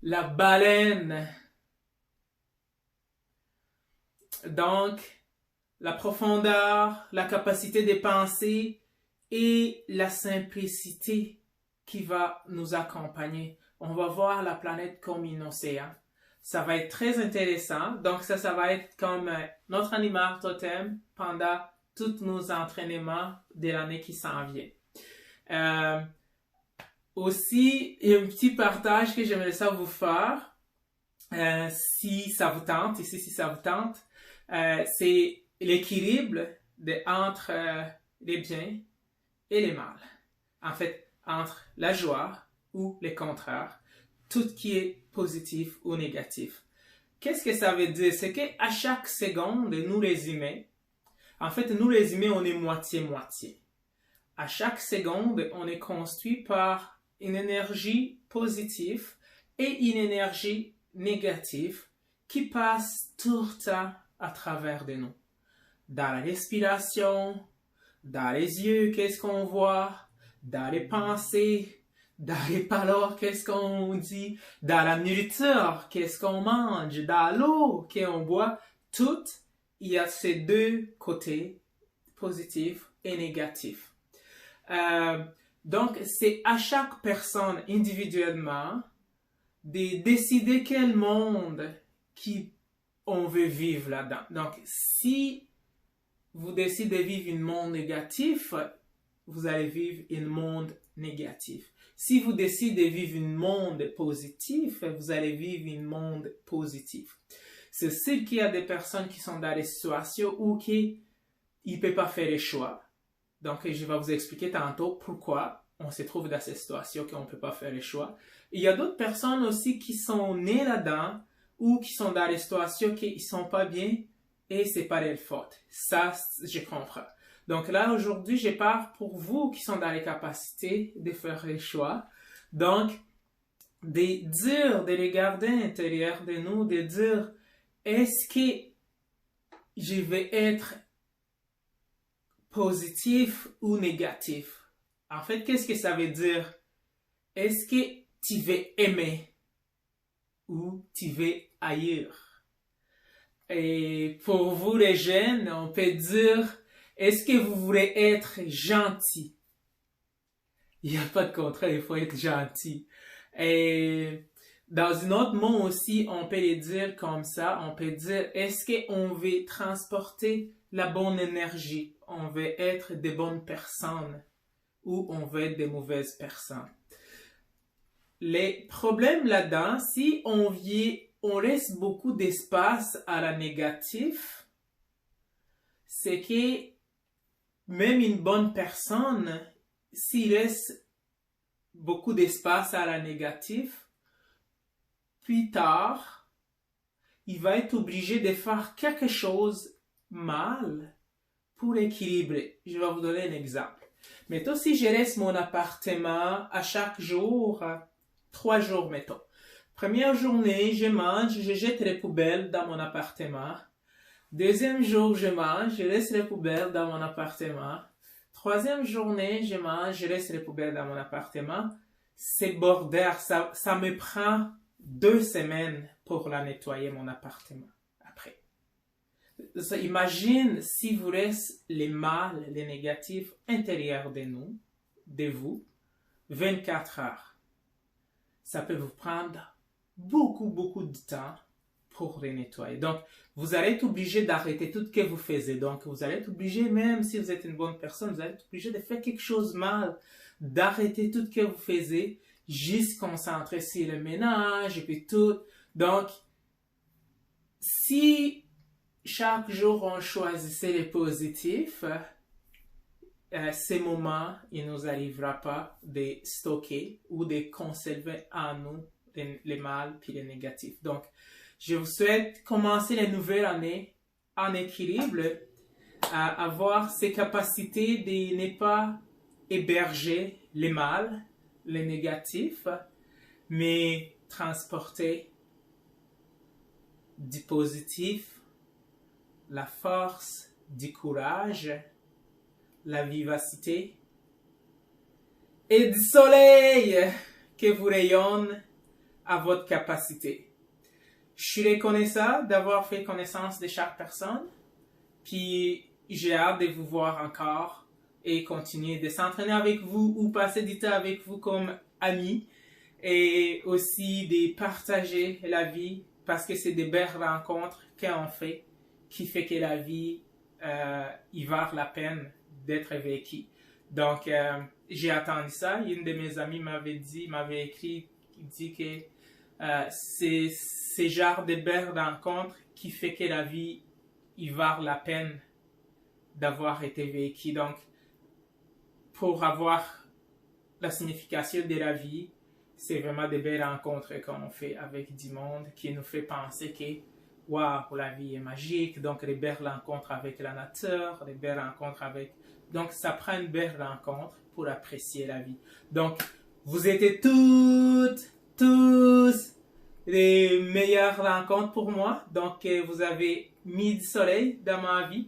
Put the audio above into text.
la baleine. Donc, la profondeur, la capacité de penser et la simplicité qui va nous accompagner. On va voir la planète comme un océan. Ça va être très intéressant. Donc ça va être comme notre animal totem pendant tous nos entraînements de l'année qui s'en vient. Aussi, il y a un petit partage que j'aimerais ça vous faire, si ça vous tente, ici si ça vous tente. C'est l'équilibre entre les biens et les mal. En fait, entre la joie ou les contraires, tout qui est positif ou négatif. Qu'est-ce que ça veut dire? C'est qu'à chaque seconde, nous les humains, en fait, nous les humains, on est moitié-moitié. À chaque seconde, on est construit par une énergie positive et une énergie négative qui passe tout le temps à travers de nous. Dans la respiration, dans les yeux, qu'est-ce qu'on voit? Dans les pensées, dans les paroles, qu'est-ce qu'on dit? Dans la nourriture, qu'est-ce qu'on mange? Dans l'eau qu'on boit? Tout, il y a ces deux côtés, positifs et négatifs. Donc, c'est à chaque personne individuellement de décider quel monde qui on veut vivre là-dedans. Donc, si vous décidez de vivre un monde négatif, vous allez vivre un monde négatif. Si vous décidez de vivre un monde positif, vous allez vivre un monde positif. C'est sûr qu'il y a des personnes qui sont dans des situations où qui ne peuvent pas faire les choix. Donc, je vais vous expliquer tantôt pourquoi on se trouve dans cette situation qu'on ne peut pas faire les choix. Il y a d'autres personnes aussi qui sont nées là-dedans ou qui sont dans des situations qui ne sont pas bien et c'est pas leur faute. Ça, je comprends. Donc là, aujourd'hui, je parle pour vous qui sont dans les capacités de faire les choix. Donc, de dire, de regarder à l'intérieur de nous, de dire, est-ce que je vais être positif ou négatif? En fait, qu'est-ce que ça veut dire? Est-ce que tu veux aimer ou tu veux ailleurs? Et pour vous les jeunes, on peut dire, est-ce que vous voulez être gentil? Il n'y a pas de contraire, il faut être gentil. Et dans un autre mot aussi, on peut le dire comme ça, on peut dire, est-ce qu'on veut transporter la bonne énergie? On veut être des bonnes personnes ou on veut être des mauvaises personnes? Les problèmes là-dedans, si on laisse beaucoup d'espace à la négative, c'est que même une bonne personne, s'il laisse beaucoup d'espace à la négative, plus tard, il va être obligé de faire quelque chose mal pour équilibrer. Je vais vous donner un exemple. Mettons, si je laisse mon appartement à chaque jour, 3 jours, mettons. Première journée, je mange, je jette les poubelles dans mon appartement. Deuxième jour, je mange, je laisse les poubelles dans mon appartement. Troisième journée, je mange, je laisse les poubelles dans mon appartement. C'est bordel, ça me prend 2 semaines pour la nettoyer, mon appartement, après. Imagine si vous laissez les mal, les négatifs intérieurs de nous, de vous, 24 heures. Ça peut vous prendre beaucoup de temps pour les nettoyer. Donc, vous allez être obligé d'arrêter tout ce que vous faites. Donc, vous allez être obligé, même si vous êtes une bonne personne, vous allez être obligé de faire quelque chose de mal, d'arrêter tout ce que vous faites, juste concentrer sur le ménage et puis tout. Donc, si chaque jour on choisissait les positifs, ces moments, il ne nous arrivera pas de stocker ou de conserver en nous les mal puis les négatifs. Donc, je vous souhaite commencer la nouvelle année en équilibre, à avoir ces capacités de ne pas héberger les mal, les négatifs, mais transporter du positif, la force, du courage, la vivacité et du soleil que vous rayonne à votre capacité. Je suis reconnaissant d'avoir fait connaissance de chaque personne, puis j'ai hâte de vous voir encore et continuer de s'entraîner avec vous ou passer du temps avec vous comme amis et aussi de partager la vie parce que c'est des belles rencontres qu'on fait qui fait que la vie il vaut la peine d'être vécue. Donc j'ai attendu ça. Une de mes amies m'avait écrit, qui dit que c'est ce genre de belles rencontres qui fait que la vie il vaut la peine d'avoir été vécue. Donc pour avoir la signification de la vie, c'est vraiment des belles rencontres qu'on fait avec du monde qui nous fait penser que waouh, la vie est magique. Donc des belles rencontres avec la nature, des belles rencontres avec... Donc ça prend une belle rencontre pour apprécier la vie. Donc vous êtes tous les meilleures rencontres pour moi. Donc vous avez mis du soleil dans ma vie.